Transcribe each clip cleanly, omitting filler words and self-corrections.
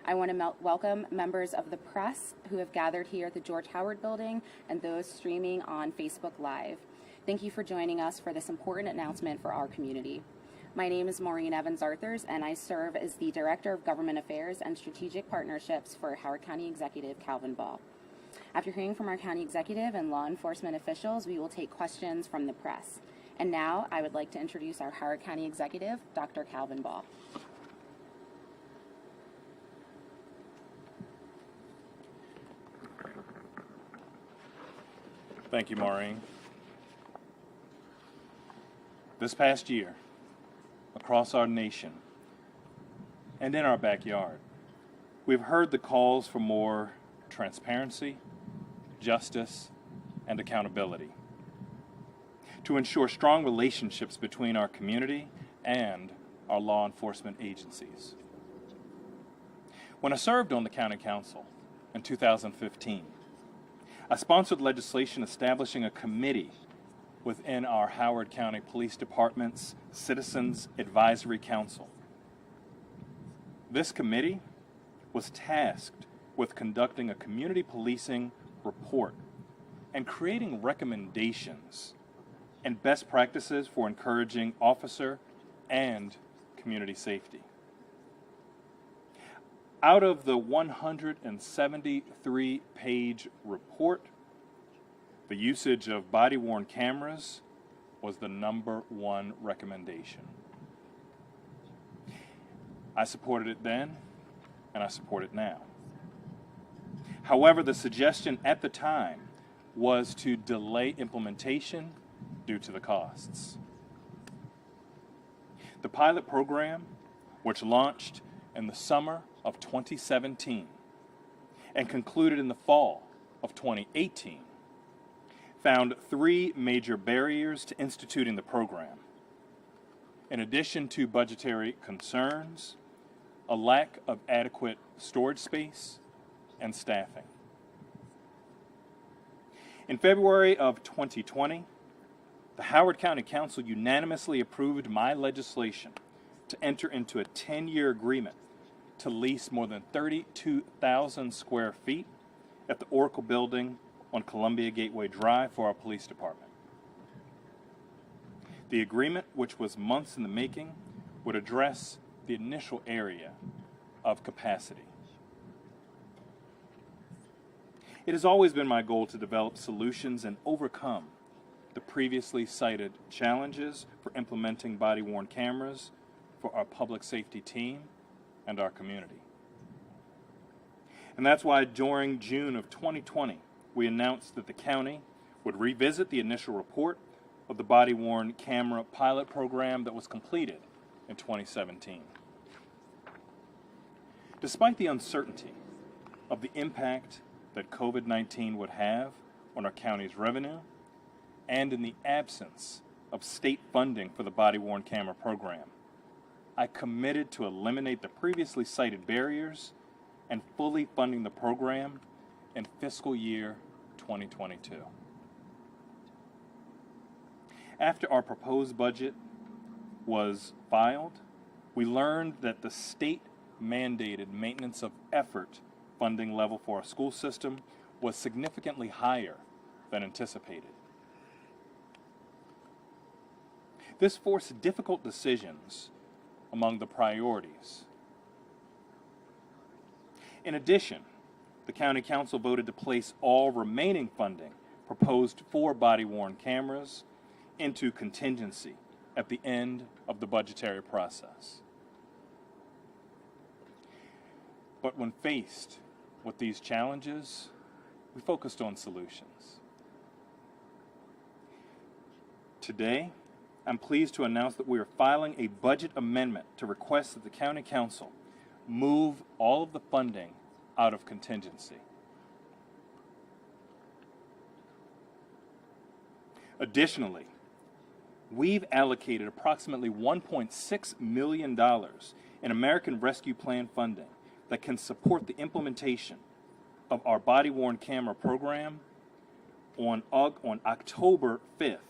I want to welcome members of the press who have gathered here at the George Howard Building and those streaming on Facebook Live. Thank you for joining us for this important announcement for our community. My name is Maureen Evans-Arthurs, and I serve as the Director of Government Affairs and Strategic Partnerships for Howard County Executive Calvin Ball. After hearing from our county executive and law enforcement officials, we will take questions from the press. And now I would like to introduce our Howard County Executive, Dr. Calvin Ball. Thank you, Maureen. This past year, across our nation and in our backyard, we've heard the calls for more transparency, justice, and accountability to ensure strong relationships between our community and our law enforcement agencies. When I served on the County Council in 2015, I sponsored legislation establishing a committee within our Howard County Police Department's Citizens Advisory Council. This committee was tasked with conducting a community policing report and creating recommendations and best practices for encouraging officer and community safety. Out of the 173-page report, the usage of body-worn cameras was the #1 recommendation. I supported it then, and I support it now. However, the suggestion at the time was to delay implementation due to the costs. The pilot program, which launched in the summer of 2017 and concluded in the fall of 2018, found 3 major barriers to instituting the program. In addition to budgetary concerns, a lack of adequate storage space and staffing. In February of 2020, the Howard County Council unanimously approved my legislation to enter into a 10-year agreement to lease more than 32,000 square feet at the Oracle Building on Columbia Gateway Drive for our police department. The agreement, which was months in the making, would address the initial area of capacity. It has always been my goal to develop solutions and overcome the previously cited challenges for implementing body-worn cameras for our public safety team and our community. And that's why during June of 2020, we announced that the county would revisit the initial report of the body-worn camera pilot program that was completed in 2017. Despite the uncertainty of the impact that COVID-19 would have on our county's revenue, and in the absence of state funding for the body-worn camera program, I committed to eliminate the previously cited barriers and fully funding the program in fiscal year 2022. After our proposed budget was filed, we learned that the state-mandated maintenance of effort funding level for our school system was significantly higher than anticipated. This forced difficult decisions among the priorities. In addition, the County Council voted to place all remaining funding proposed for body-worn cameras into contingency at the end of the budgetary process. But when faced with these challenges, we focused on solutions. Today, I'm pleased to announce that we are filing a budget amendment to request that the County Council move all of the funding out of contingency. Additionally, we've allocated approximately $1.6 million in American Rescue Plan funding that can support the implementation of our body-worn camera program on October 5th,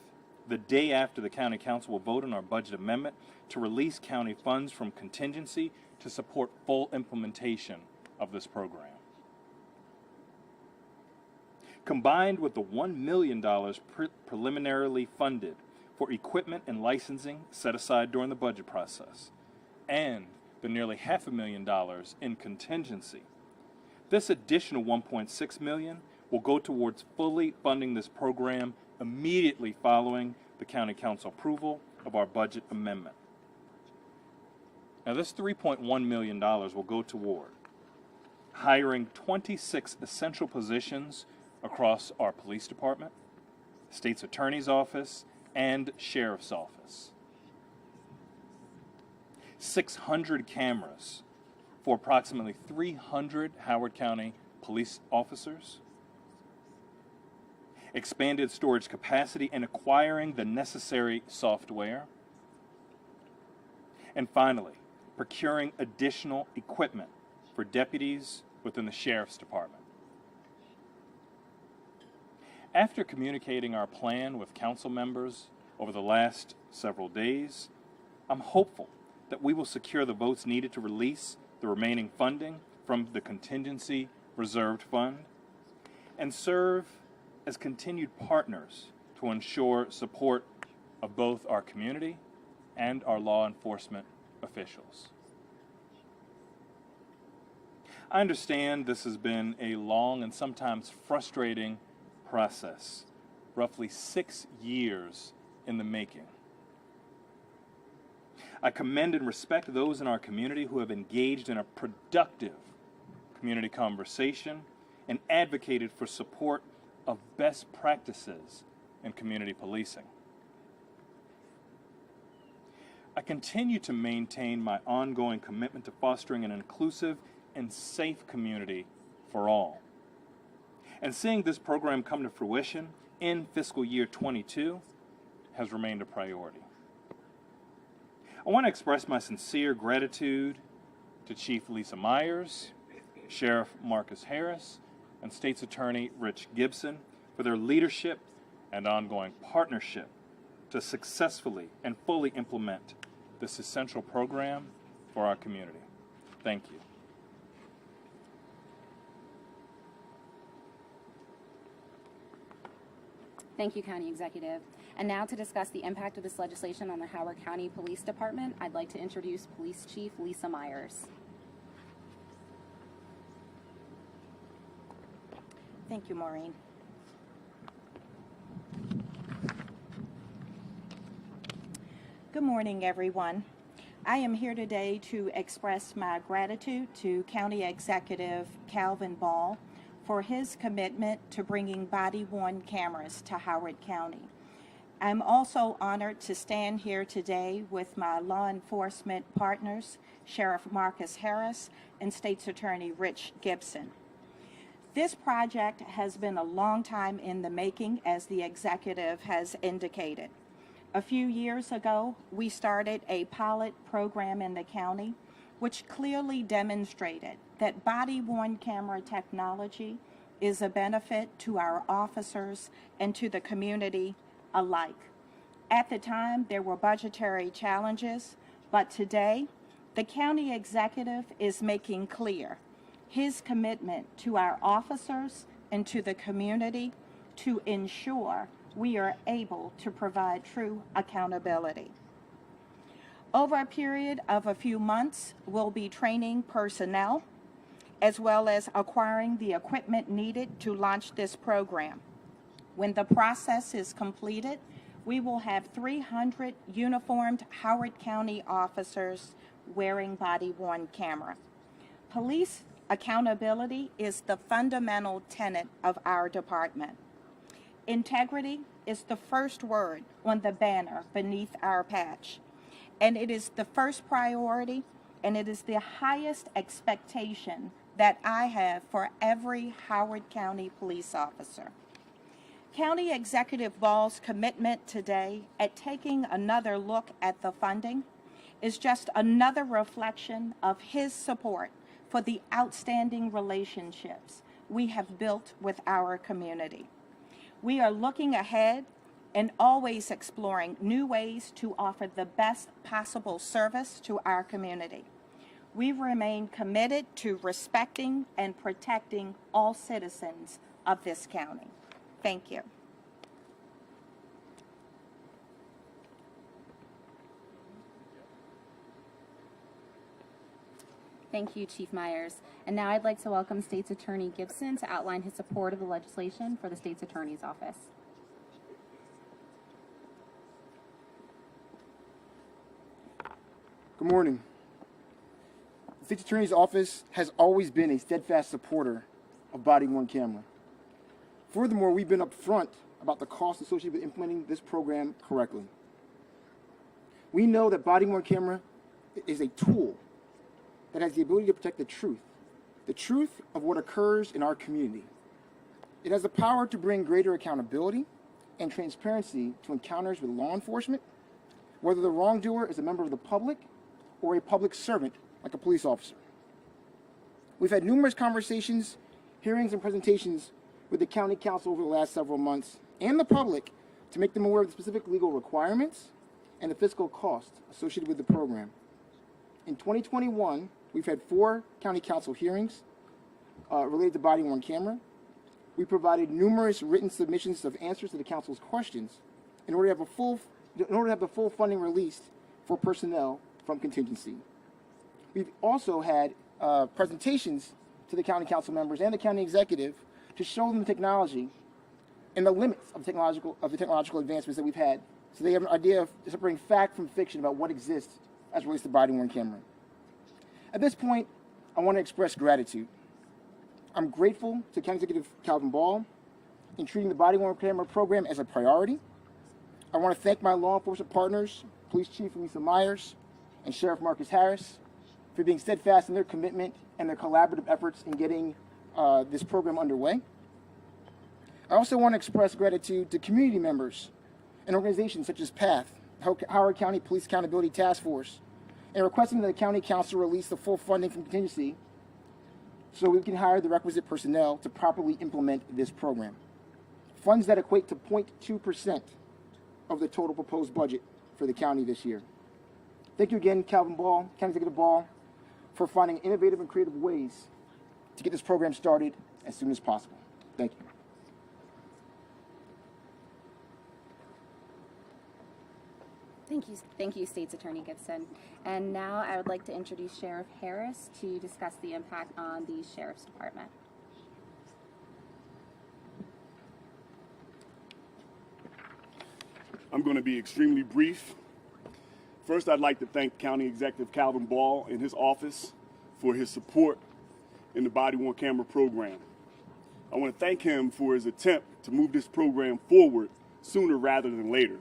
the day after the County Council will vote on our budget amendment to release county funds from contingency to support full implementation of this program. Combined with the $1 million preliminarily funded for equipment and licensing set aside during the budget process, and the nearly $500,000 in contingency, this additional $1.6 million will go towards fully funding this program immediately following the County Council approval of our budget amendment. Now, this $3.1 million will go toward hiring 26 essential positions across our police department, state's attorney's office, and sheriff's office. 600 cameras for approximately 300 Howard County police officers. Expanded storage capacity and acquiring the necessary software. And finally, procuring additional equipment for deputies within the sheriff's department. After communicating our plan with council members over the last several days, I'm hopeful that we will secure the votes needed to release the remaining funding from the contingency reserved fund and serve as continued partners to ensure support of both our community and our law enforcement officials. I understand this has been a long and sometimes frustrating process, roughly 6 years in the making. I commend and respect those in our community who have engaged in a productive community conversation and advocated for support of best practices in community policing. I continue to maintain my ongoing commitment to fostering an inclusive and safe community for all. And seeing this program come to fruition in fiscal year 22 has remained a priority. I want to express my sincere gratitude to Chief Lisa Myers, Sheriff Marcus Harris, and State's Attorney Rich Gibson for their leadership and ongoing partnership to successfully and fully implement this essential program for our community. Thank you. Thank you, County Executive. And now to discuss the impact of this legislation on the Howard County Police Department, I'd like to introduce Police Chief Lisa Myers. Thank you, Maureen. Good morning, everyone. I am here today to express my gratitude to County Executive Calvin Ball for his commitment to bringing body-worn cameras to Howard County. I'm also honored to stand here today with my law enforcement partners, Sheriff Marcus Harris and State's Attorney Rich Gibson. This project has been a long time in the making, as the executive has indicated. A few years ago, we started a pilot program in the county which clearly demonstrated that body-worn camera technology is a benefit to our officers and to the community alike. At the time, there were budgetary challenges, but today, the county executive is making clear his commitment to our officers and to the community to ensure we are able to provide true accountability. Over a period of a few months, we'll be training personnel as well as acquiring the equipment needed to launch this program. When the process is completed, we will have 300 uniformed Howard County officers wearing body-worn camera. Police accountability is the fundamental tenet of our department. Integrity is the first word on the banner beneath our patch, and it is the first priority, and it is the highest expectation that I have for every Howard County police officer. County Executive Ball's commitment today at taking another look at the funding is just another reflection of his support for the outstanding relationships we have built with our community. We are looking ahead and always exploring new ways to offer the best possible service to our community. We remain committed to respecting and protecting all citizens of this county. Thank you. Thank you, Chief Myers. And now I'd like to welcome State's Attorney Gibson to outline his support of the legislation for the State's Attorney's Office. Good morning. The State's Attorney's Office has always been a steadfast supporter of body-worn camera. Furthermore, we've been upfront about the costs associated with implementing this program correctly. We know that body-worn camera is a tool that has the ability to protect the truth of what occurs in our community. It has the power to bring greater accountability and transparency to encounters with law enforcement, whether the wrongdoer is a member of the public or a public servant like a police officer. We've had numerous conversations, hearings, and presentations with the County Council over the last several months and the public to make them aware of the specific legal requirements and the fiscal costs associated with the program. In 2021, we've had 4 County Council hearings related to body-worn camera. We provided numerous written submissions of answers to the Council's questions in order to have the full funding released for personnel from contingency. We've also had presentations to the County Council members and the County Executive to show them the technology and the limits of the technological advancements that we've had, so they have an idea of separating fact from fiction about what exists as relates to body-worn camera. At this point, I want to express gratitude. I'm grateful to County Executive Calvin Ball in treating the body-worn camera program as a priority. I want to thank my law enforcement partners, Police Chief Lisa Myers and Sheriff Marcus Harris, for being steadfast in their commitment and their collaborative efforts in getting this program underway. I also want to express gratitude to community members and organizations such as PATH, Howard County Police Accountability Task Force, and requesting that the County Council release the full funding from contingency so we can hire the requisite personnel to properly implement this program. Funds that equate to 0.2% of the total proposed budget for the county this year. Thank you again, Calvin Ball, County Executive Ball, for finding innovative and creative ways to get this program started as soon as possible. Thank you. Thank you, State's Attorney Gibson. And now I would like to introduce Sheriff Harris to discuss the impact on the Sheriff's Department. I'm going to be extremely brief. First, I'd like to thank County Executive Calvin Ball and his office for his support in the body-worn camera program. I want to thank him for his attempt to move this program forward sooner rather than later.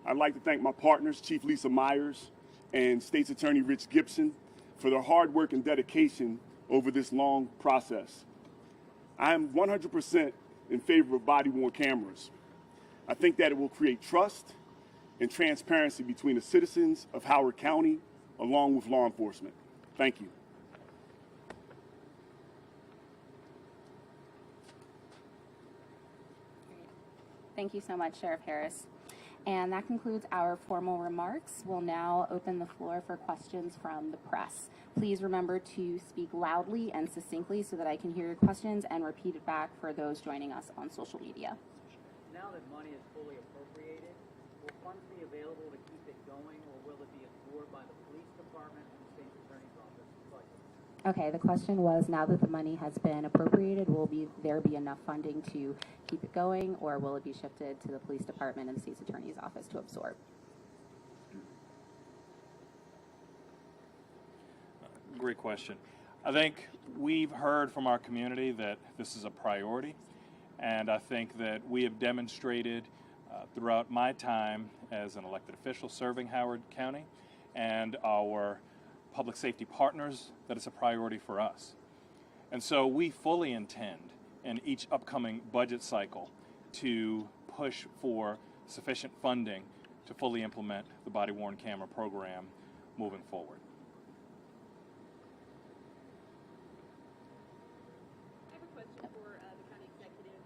I'd like to thank my partners, Chief Lisa Myers and State's Attorney Rich Gibson, for their hard work and dedication over this long process. I am 100% in favor of body-worn cameras. I think that it will create trust and transparency between the citizens of Howard County along with law enforcement. Thank you. Thank you so much, Sheriff Harris. And that concludes our formal remarks. We'll now open the floor for questions from the press. Please remember to speak loudly and succinctly so that I can hear your questions and repeat it back for those joining us on social media. Now that money is fully appropriated, will funds be available to keep it going, or will it be absorbed by the police department and the state's attorney's office? Okay, the question was, now that the money has been appropriated, will there be enough funding to keep it going, or will it be shifted to the police department and the state's attorney's office to absorb? Great question. I think we've heard from our community that this is a priority, and I think that we have demonstrated throughout my time as an elected official serving Howard County and our public safety partners that it's a priority for us. And so we fully intend in each upcoming budget cycle to push for sufficient funding to fully implement the body-worn camera program moving forward. I have a question for the county executive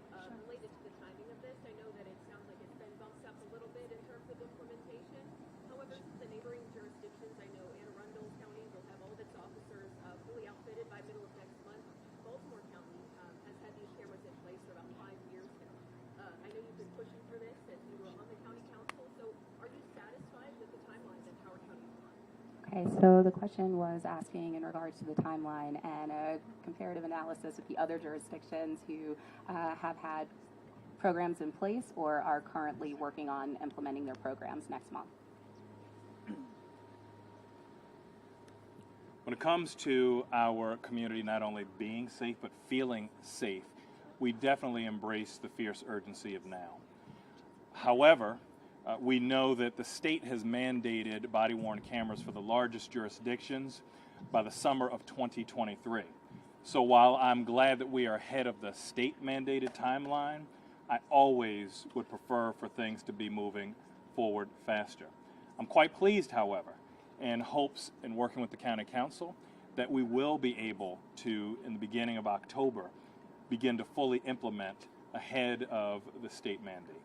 related to the timing of this. I know that it sounds like it's been bumped up a little bit in terms of implementation. However, the neighboring jurisdictions, I know Anne Arundel County will have all of its officers Okay, so the question was asking in regards to the timeline and a comparative analysis of the other jurisdictions who have had programs in place or are currently working on implementing their programs next month. When it comes to our community not only being safe but feeling safe, we definitely embrace the fierce urgency of now. However, we know that the state has mandated body-worn cameras for the largest jurisdictions by the summer of 2023. So while I'm glad that we are ahead of the state-mandated timeline, I always would prefer for things to be moving forward faster. I'm quite pleased, however, in hopes in working with the County Council that we will be able to, in the beginning of October, begin to fully implement ahead of the state mandate.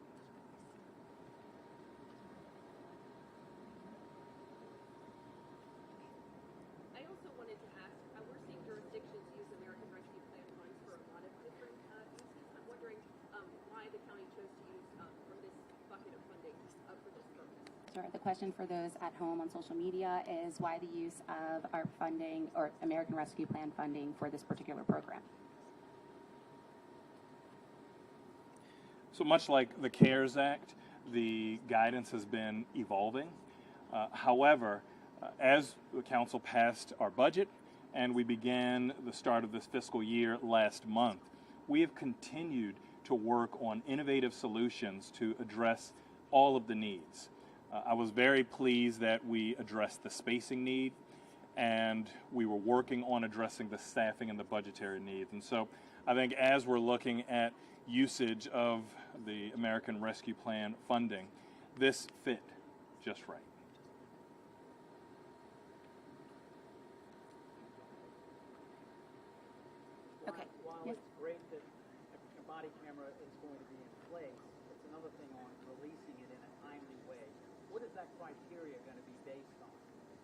I also wanted to ask, we're seeing jurisdictions use American Rescue Plan funds for a lot of different uses. I'm wondering why the county chose to use from this bucket of funding for this purpose. Sure. The question for those at home on social media is why the use of our funding or American Rescue Plan funding for this particular program. So much like the CARES Act, the guidance has been evolving. However, as the council passed our budget and we began the start of this fiscal year last month, we have continued to work on innovative solutions to address all of the needs. I was very pleased that we addressed the spacing need, and we were working on addressing the staffing and the budgetary needs. And so I think as we're looking at usage of the American Rescue Plan funding, this fit just right. Okay. While Yes. it's great that a body camera is going to be in place, it's another thing on releasing it in a timely way. What is that criteria going to be based on?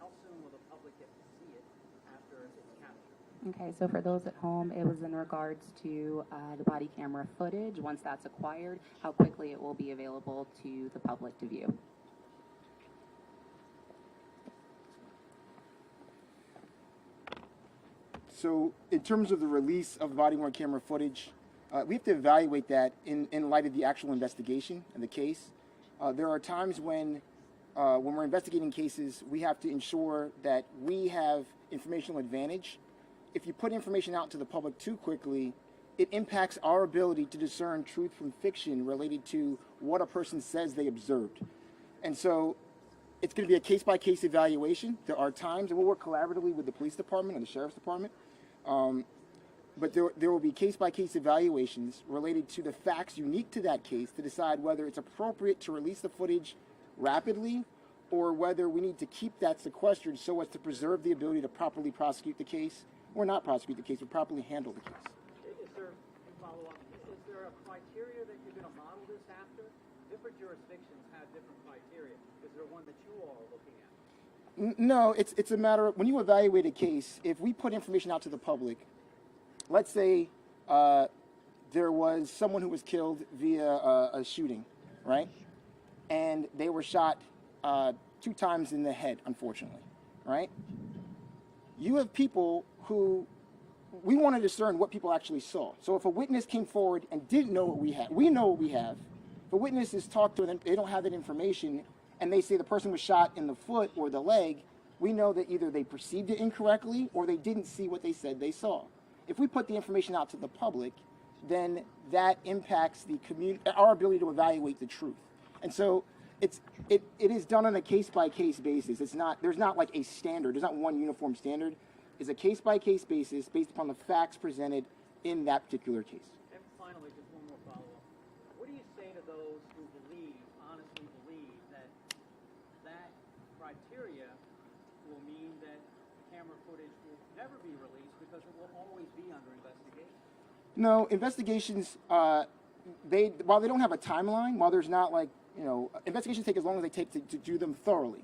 How soon will the public get to see it after it's captured? Okay, so for those at home, it was in regards to the body camera footage. Once that's acquired, how quickly it will be available to the public to view. So in terms of the release of body-worn camera footage, we have to evaluate that in light of the actual investigation and the case. There are times when we're investigating cases, we have to ensure that we have informational advantage. If you put information out to the public too quickly, it impacts our ability to discern truth from fiction related to what a person says they observed. And so it's going to be a case-by-case evaluation. There are times, and we'll work collaboratively with the police department and the sheriff's department, but there will be case-by-case evaluations related to the facts unique to that case to decide whether it's appropriate to release the footage rapidly or whether we need to keep that sequestered so as to preserve the ability to properly prosecute the case, or not prosecute the case, but properly handle the case. Is there, follow up, is there a criteria that you're going to model this after? Different jurisdictions have different criteria. Is there one that you all are looking at? No, it's a matter of when you evaluate a case, if we put information out to the public, let's say there was someone who was killed via a shooting, right? And they were shot 2 times in the head, unfortunately, right? You have people who, we want to discern what people actually saw. So if a witness came forward and didn't know what we have, we know what we have. If a witness is talked to them, they don't have that information, and they say the person was shot in the foot or the leg, we know that either they perceived it incorrectly or they didn't see what they said they saw. If we put the information out to the public, then that impacts our ability to evaluate the truth. And so it is done on a case-by-case basis. There's not like a standard. There's not one uniform standard. It's a case-by-case basis based upon the facts presented in that particular case. And finally, just one more follow-up. What do you say to those who honestly believe that criteria will mean that camera footage will never be released because it will always be under investigation? No, investigations, while they don't have a timeline, while there's not like, investigations take as long as they take to do them thoroughly.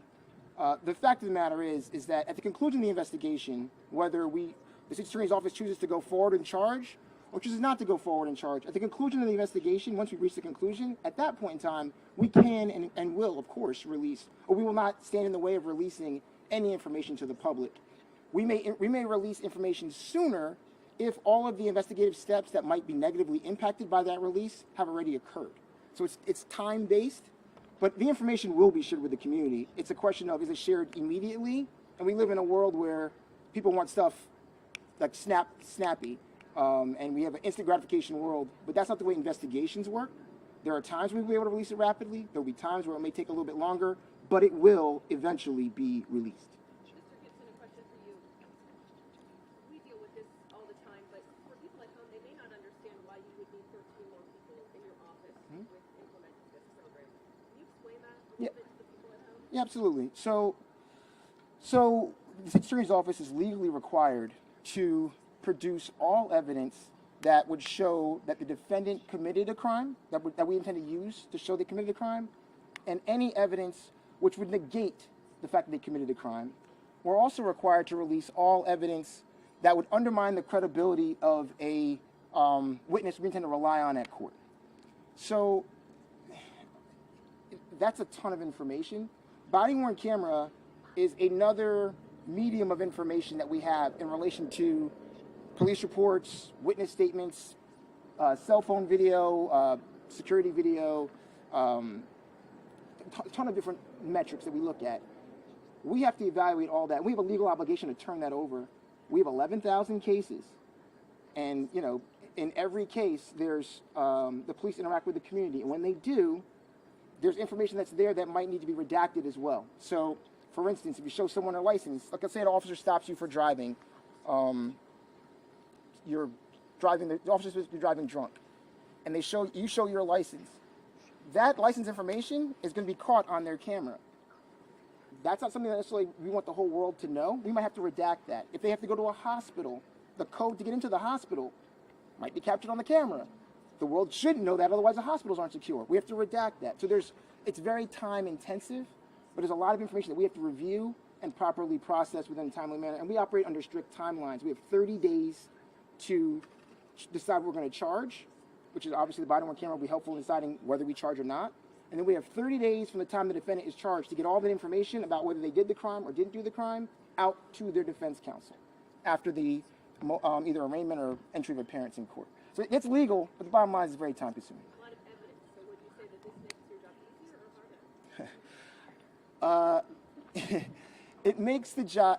The fact of the matter is that at the conclusion of the investigation, whether the State Attorney's Office chooses to go forward and charge or chooses not to go forward and charge, at the conclusion of the investigation, once we reach the conclusion, at that point in time, we can and will, of course, release, or we will not stand in the way of releasing any information to the public. We may release information sooner if all of the investigative steps that might be negatively impacted by that release have already occurred. So it's time-based, but the information will be shared with the community. It's a question of, is it shared immediately? And we live in a world where people want stuff like snappy, and we have an instant gratification world, but that's not the way investigations work. There are times we'll be able to release it rapidly. There'll be times where it may take a little bit longer, but it will eventually be released. Mr. Gibson, a question for you. We deal with this all the time, but for people at home, they may not understand why you would need 13 more people in your office with implementing this program. Can you explain that a little bit to the people at home? Yeah, absolutely. So the State Attorney's Office is legally required to produce all evidence that would show that the defendant committed a crime, that we intend to use to show they committed a crime, and any evidence which would negate the fact that they committed a crime. We're also required to release all evidence that would undermine the credibility of a witness we intend to rely on at court. So that's a ton of information. Body-worn camera is another medium of information that we have in relation to police reports, witness statements, cell phone video, security video, a ton of different metrics that we look at. We have to evaluate all that. We have a legal obligation to turn that over. We have 11,000 cases, and in every case, there's the police interact with the community, and when they do, there's information that's there that might need to be redacted as well. So, for instance, if you show someone a license, like let's say an officer stops you for driving. The officer's supposed to be driving drunk, and you show your license. That license information is going to be caught on their camera. That's not something that necessarily we want the whole world to know. We might have to redact that. If they have to go to a hospital, the code to get into the hospital might be captured on the camera. The world shouldn't know that, otherwise the hospitals aren't secure. We have to redact that. So it's very time intensive, but there's a lot of information that we have to review and properly process within a timely manner. And we operate under strict timelines. We have 30 days to decide what we're going to charge, which is obviously the body-worn camera will be helpful in deciding whether we charge or not. And then we have 30 days from the time the defendant is charged to get all the information about whether they did the crime or didn't do the crime out to their defense counsel after the either arraignment or entry of appearance in court. So it's legal, but the bottom line is it's very time-consuming. A lot of evidence. So would you say that this makes your job easier or harder?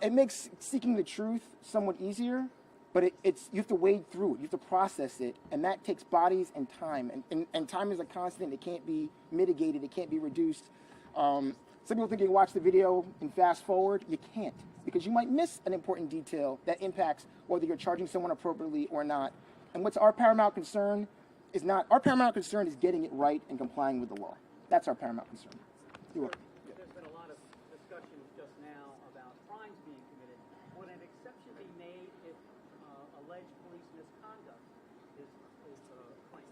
It makes seeking the truth somewhat easier, but you have to wade through it, you have to process it, and that takes bodies and time. And time is a constant. It can't be mitigated. It can't be reduced. Some people think you can watch the video and fast forward. You can't, because you might miss an important detail that impacts whether you're charging someone appropriately or not. And what's our paramount concern is getting it right and complying with the law. That's our paramount concern. You're welcome. There's been a lot of discussions just now about crimes being committed. Would an exception be made if alleged police misconduct is claimed?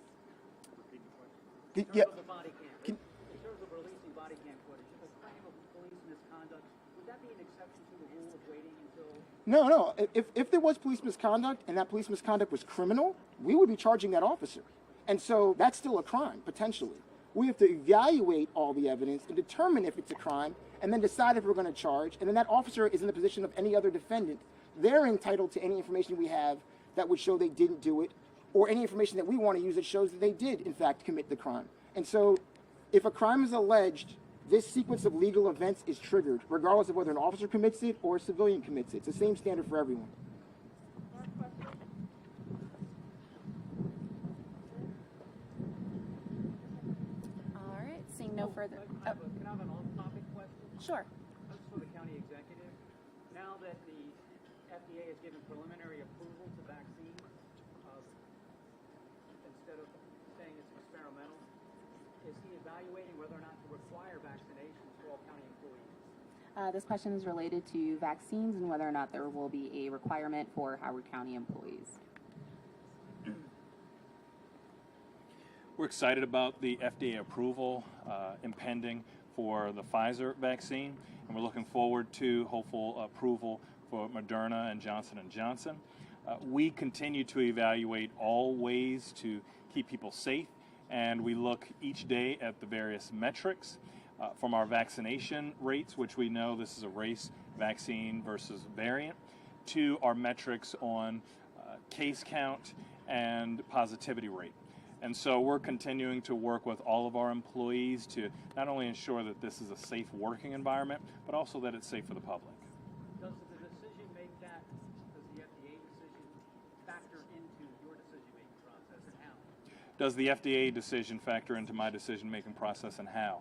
Repeat the question. In terms of the body cam, in terms of releasing body cam footage, if a claim of police misconduct, would that be an exception to the rule of waiting until? No. If there was police misconduct and that police misconduct was criminal, we would be charging that officer. And so that's still a crime, potentially. We have to evaluate all the evidence and determine if it's a crime and then decide if we're going to charge. And then that officer is in the position of any other defendant. They're entitled to any information we have that would show they didn't do it, or any information that we want to use that shows that they did, in fact, commit the crime. And so if a crime is alleged, this sequence of legal events is triggered, regardless of whether an officer commits it or a civilian commits it. It's the same standard for everyone. All right, seeing no further. Can I have an off-topic question? Sure. This is for the county executive. Now that the FDA has given preliminary approval to vaccines, instead of saying it's experimental, is he evaluating whether or not to require vaccinations for all county employees? This question is related to vaccines and whether or not there will be a requirement for Howard County employees. We're excited about the FDA approval impending for the Pfizer vaccine, and we're looking forward to hopeful approval for Moderna and Johnson & Johnson. We continue to evaluate all ways to keep people safe, and we look each day at the various metrics from our vaccination rates, which we know this is a race vaccine versus variant, to our metrics on case count and positivity rate. And so we're continuing to work with all of our employees to not only ensure that this is a safe working environment, but also that it's safe for the public. Does the decision make that, does the FDA decision factor into your decision-making process, and how? Does the FDA decision factor into my decision-making process, and how?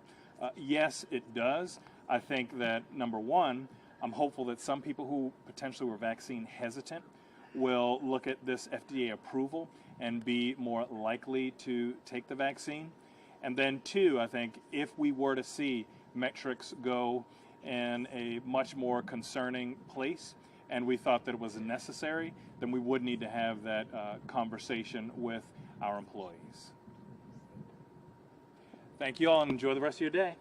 Yes, it does. I think that, number one, I'm hopeful that some people who potentially were vaccine hesitant will look at this FDA approval and be more likely to take the vaccine. And then two, I think if we were to see metrics go in a much more concerning place and we thought that it was necessary, then we would need to have that conversation with our employees. Thank you all and enjoy the rest of your day.